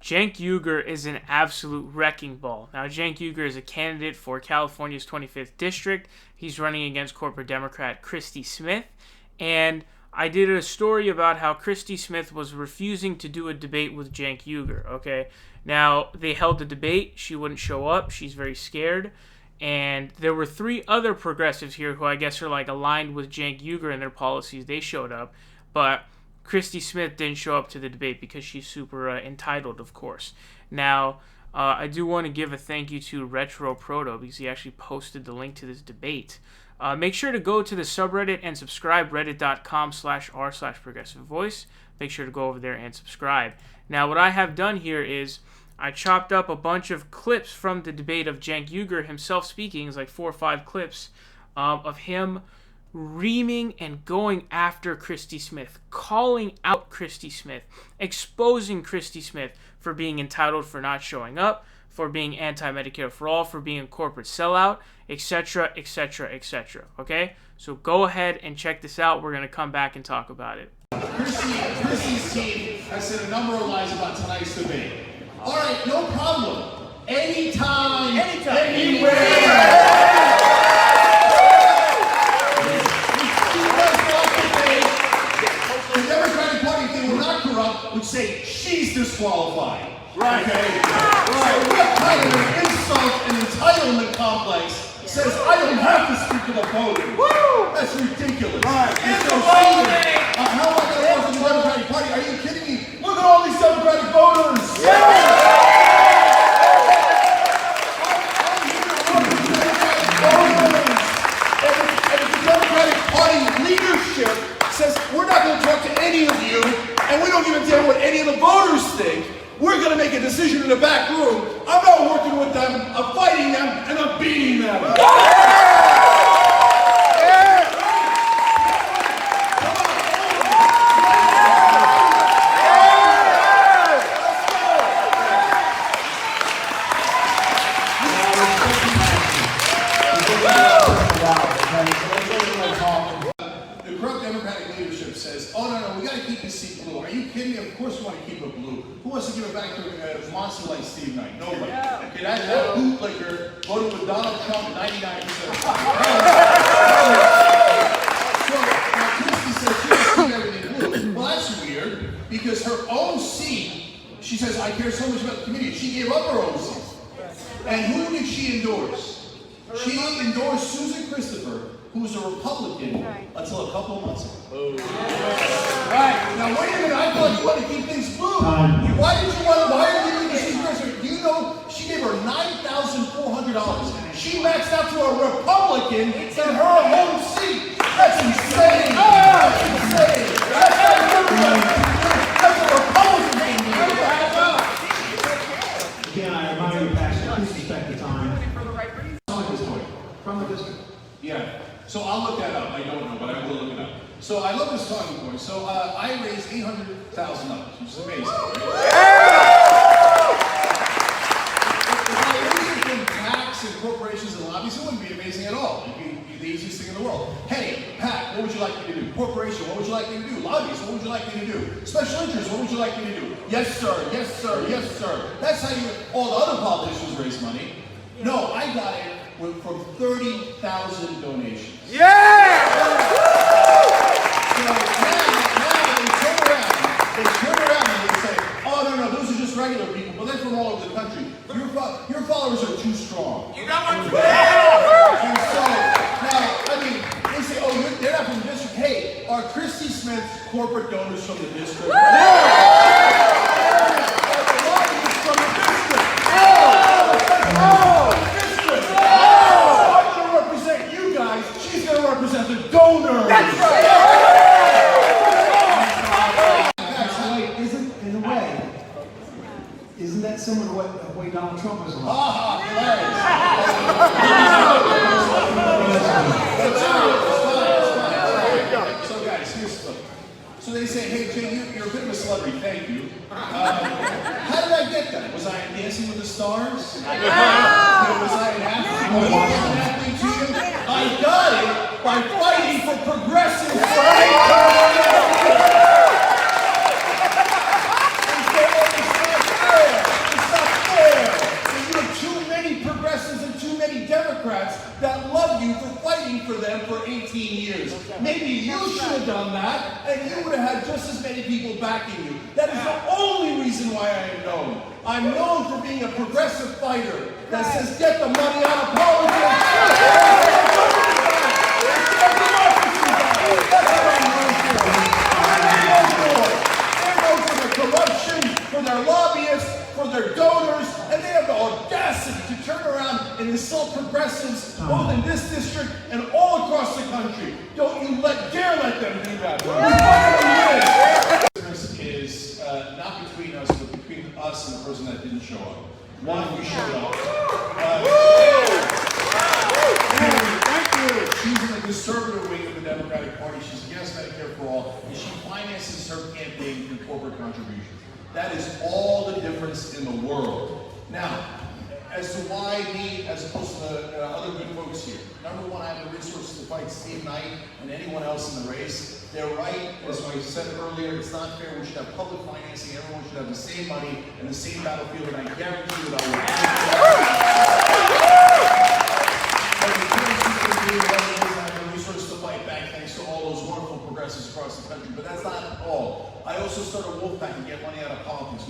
Cenk Uygur is an absolute wrecking ball. Now, Cenk Uygur is a candidate for California's 25th district. He's running against corporate Democrat Christy Smith. And I did a story about how Christy Smith was refusing to do a debate with Cenk Uygur, okay? Now, they held the debate. She wouldn't show up. She's very scared. And there were 3 other progressives here who I guess are like aligned with Cenk Uygur and their policies. They showed up. But Christy Smith didn't show up to the debate because she's super entitled, of course. Now, I do want to give a thank you to Retro Proto because he actually posted the link to this debate. Make sure to go to the subreddit and subscribe, reddit.com/r/progressivevoice. Make sure to go over there and subscribe. Now, what I have done here is I chopped up a bunch of clips from the debate of Cenk Uygur himself speaking. It's like 4 or 5 clips of him reaming and going after Christy Smith, calling out Christy Smith, exposing Christy Smith for being entitled, for not showing up, for being anti-Medicare for all, for being a corporate sellout, etc., etc., etc. Okay? So go ahead and check this out. We're going to come back and talk about it. Christy's team has said a number of lies about tonight's debate. All right, no problem. Anytime, anywhere. Would say she's disqualified. Right. Okay? Right. So what kind of an insult and entitlement complex says I don't have to speak to the podium? Woo! That's ridiculous. Right. How am I going to vote for the Democratic Party? Are you kidding me? Look at all these Democratic voters. Yeah! And if the Democratic Party leadership says we're not going to talk to any of you, and we don't even care what any of the voters think, we're going to make a decision in the back room. I'm not working with them, I'm fighting them, and I'm beating them. The corrupt Democratic leadership says, oh, no, we got to keep this seat blue. Are you kidding me? Of course we want to keep it blue. Who wants to give it back to a monster like Steve Knight? Nobody. Okay, that bootlicker voted with Donald Trump 99%. So now Christy says she wants to keep everything blue. Well, that's weird because her own seat, she says, I care so much about the community. She gave up her own seat. And who did she endorse? She endorsed Susan Christopher, who was a Republican until a couple of months ago. Oh. Right. Now, wait a minute. I thought you wanted to keep things blue. Why did you want to? Why are you giving this Christopher? Do you know she gave her $9,400? She maxed out to a Republican in her home seat. That's insane. That's insane. That's a Republican name. Again, I remind you, Pastor, please respect the time. From the district. Yeah. So I'll look that up. I don't know, but I will look it up. So I love this talking point. So I raised $800,000, which is amazing. Right? If I raised it from PACs and corporations and lobbies, it wouldn't be amazing at all. It'd be the easiest thing in the world. Hey, PAC, what would you like me to do? Corporation, what would you like me to do? Lobbies, what would you like me to do? Special interest, what would you like me to do? Yes, sir. Yes, sir. Yes, sir. That's how all the other politicians raise money. No, I got it from 30,000 donations. Yeah! So now they turn around and they say, oh, no, those are just regular people, but they're from all over the country. Your followers are too strong. You got one? And so, now, I mean, they say, oh, they're not from the district. Hey, are Christy Smith's corporate donors from the district? No! From the district. She's going to represent the donors. That's right. Isn't that similar to the way Donald Trump was elected? So guys, here's the So they say, hey, Jay, you're a bit of a celebrity, thank you. How did I get that? Was I in Dancing with the Stars? Was I an athlete? I got it by fighting for progressive rights. have done that, and you would have had just as many people backing you. That is the only reason why I am known. I'm known for being a progressive fighter that says, get the money out of politics. That's what I'm known for. They're known for their corruption, for their lobbyists, for their donors, and they have the audacity to turn around and insult progressives both in this district and all across the country. Don't you dare let them do that. This is not between us, but between us and the person that didn't show up. One, we showed up. Thank you. She's in the conservative wing of the Democratic Party. She's against Medicare for all, and she finances her campaign through corporate contributions. That is all the difference in the world. Now, as to why me, as opposed to the other good folks here. Number one, I have the resources to fight Steve Knight and anyone else in the race. They're right, as I said earlier, it's not fair. We should have public financing. Everyone should have the same money and the same battlefield, and I guarantee you that I will. I have the resources to fight back thanks to all those wonderful progressives across the country. But that's not all. I also start a wolf pack and get money out of politics.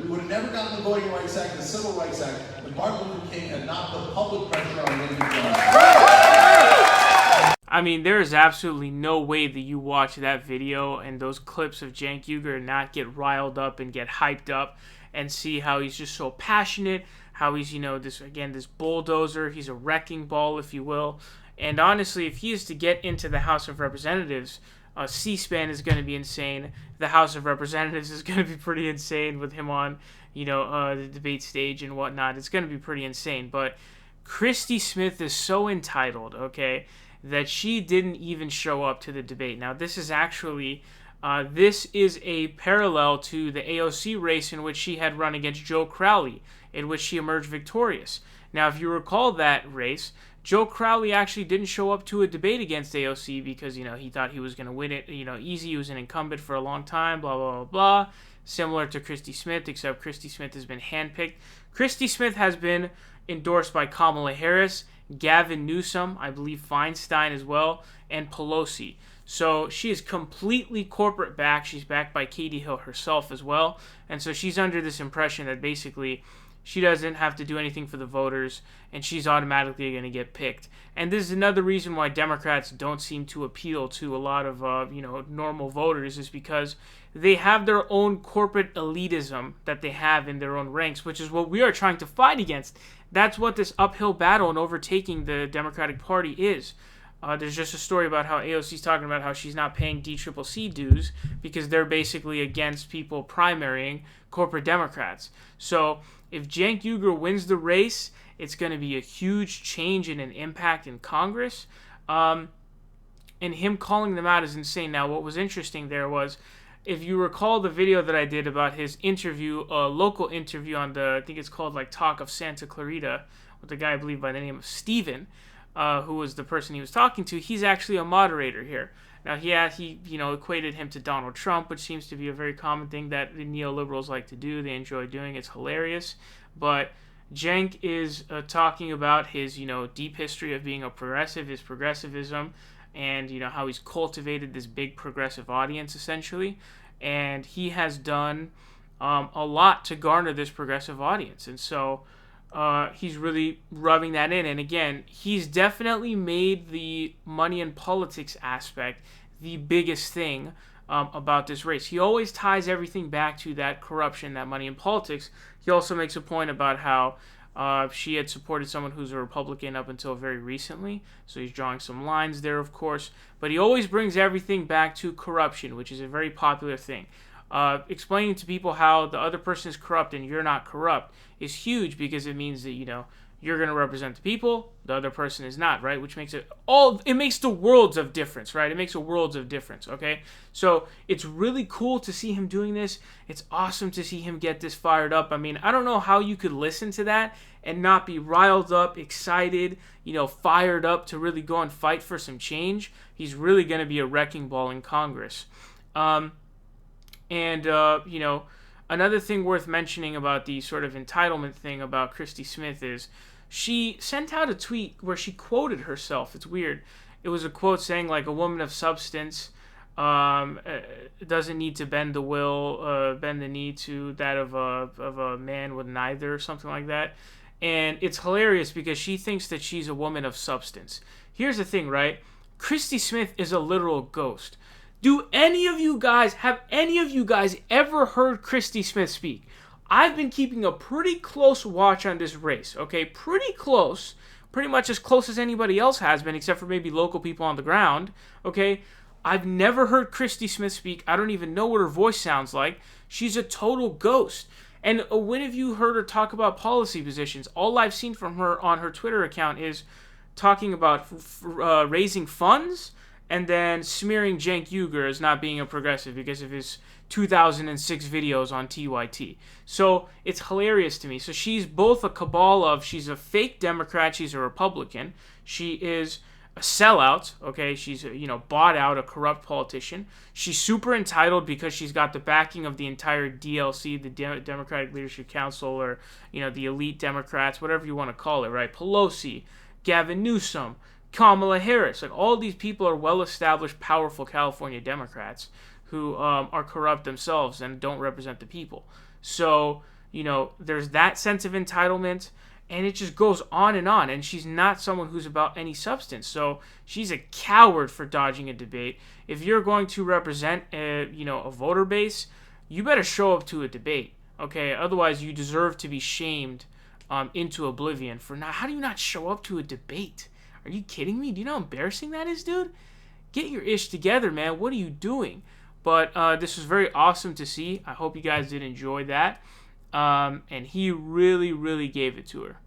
We would have never gotten the Voting Rights Act, the Civil Rights Act, if Martin Luther King had not put public pressure on Lyndon Johnson. I mean, there is absolutely no way that you watch that video and those clips of Cenk Uygur and not get riled up and get hyped up and see how he's just so passionate, how he's, this bulldozer, he's a wrecking ball, if you will. And honestly, if he is to get into the House of Representatives, C-SPAN is going to be insane. The House of Representatives is going to be pretty insane with him on, the debate stage and whatnot. It's going to be pretty insane. But Christy Smith is so entitled, okay, that she didn't even show up to the debate. Now, this is actually, this is a parallel to the AOC race in which she had run against Joe Crowley, in which she emerged victorious. Now, if you recall that race, Joe Crowley actually didn't show up to a debate against AOC because, he thought he was going to win it, easy. He was an incumbent for a long time, blah, blah, blah, blah. Similar to Christy Smith, except Christy Smith has been handpicked. Christy Smith has been endorsed by Kamala Harris, Gavin Newsome, I believe Feinstein as well, and Pelosi. So she is completely corporate backed. She's backed by Katie Hill herself as well. And so she's under this impression that basically she doesn't have to do anything for the voters, and she's automatically going to get picked. And this is another reason why Democrats don't seem to appeal to a lot of, normal voters, is because they have their own corporate elitism that they have in their own ranks, which is what we are trying to fight against. That's what this uphill battle in overtaking the Democratic Party is. There's just a story about how AOC's talking about how she's not paying DCCC dues because they're basically against people primarying corporate Democrats. So if Cenk Uygur wins the race, it's going to be a huge change and an impact in Congress. And him calling them out is insane. Now, what was interesting there was, if you recall the video that I did about his interview, local interview on I think it's called Talk of Santa Clarita, with a guy I believe by the name of Steven, who was the person he was talking to. He's actually a moderator here. Now, he equated him to Donald Trump, which seems to be a very common thing that the neoliberals like to do. They enjoy doing. It's hilarious. But Cenk is talking about his, deep history of being a progressive, his progressivism, and, how he's cultivated this big progressive audience, essentially. And he has done a lot to garner this progressive audience. And so he's really rubbing that in. And again, he's definitely made the money and politics aspect the biggest thing about this race. He always ties everything back to that corruption, that money and politics. He also makes a point about how she had supported someone who's a Republican up until very recently. So he's drawing some lines there, of course. But he always brings everything back to corruption, which is a very popular thing. Explaining to people how the other person is corrupt and you're not corrupt is huge, because it means that, you're going to represent the people, the other person is not, right? Which makes it makes the worlds of difference, right? It makes a worlds of difference, okay? So it's really cool to see him doing this. It's awesome to see him get this fired up. I mean, I don't know how you could listen to that and not be riled up, excited, fired up to really go and fight for some change. He's really going to be a wrecking ball in Congress. Another thing worth mentioning about the sort of entitlement thing about Christy Smith is she sent out a tweet where she quoted herself. It's weird. It was a quote saying, like, a woman of substance doesn't need to bend the knee to that of a man with neither, or something like that. And it's hilarious because she thinks that she's a woman of substance. Here's the thing, right? Christy Smith is a literal ghost. Have any of you guys ever heard Christy Smith speak? I've been keeping a pretty close watch on this race, okay? Pretty close. Pretty much as close as anybody else has been, except for maybe local people on the ground, okay? I've never heard Christy Smith speak. I don't even know what her voice sounds like. She's a total ghost. And when have you heard her talk about policy positions? All I've seen from her on her Twitter account is talking about raising funds, and then smearing Cenk Uygur as not being a progressive because of his 2006 videos on TYT. So it's hilarious to me. So she's both a cabal of, she's a fake Democrat, she's a Republican. She is a sellout, okay? She's, bought out, a corrupt politician. She's super entitled because she's got the backing of the entire DLC, the Democratic Leadership Council, or, the elite Democrats, whatever you want to call it, right? Pelosi, Gavin Newsome, Kamala Harris. Like, all these people are well-established, powerful California Democrats who are corrupt themselves and don't represent the people. So, there's that sense of entitlement, and it just goes on. And she's not someone who's about any substance. So she's a coward for dodging a debate. If you're going to represent a voter base, you better show up to a debate, okay? Otherwise, you deserve to be shamed into oblivion for not. How do you not show up to a debate? Are you kidding me? Do you know how embarrassing that is, dude? Get your ish together, man. What are you doing? But this was very awesome to see. I hope you guys did enjoy that. And he really, really gave it to her.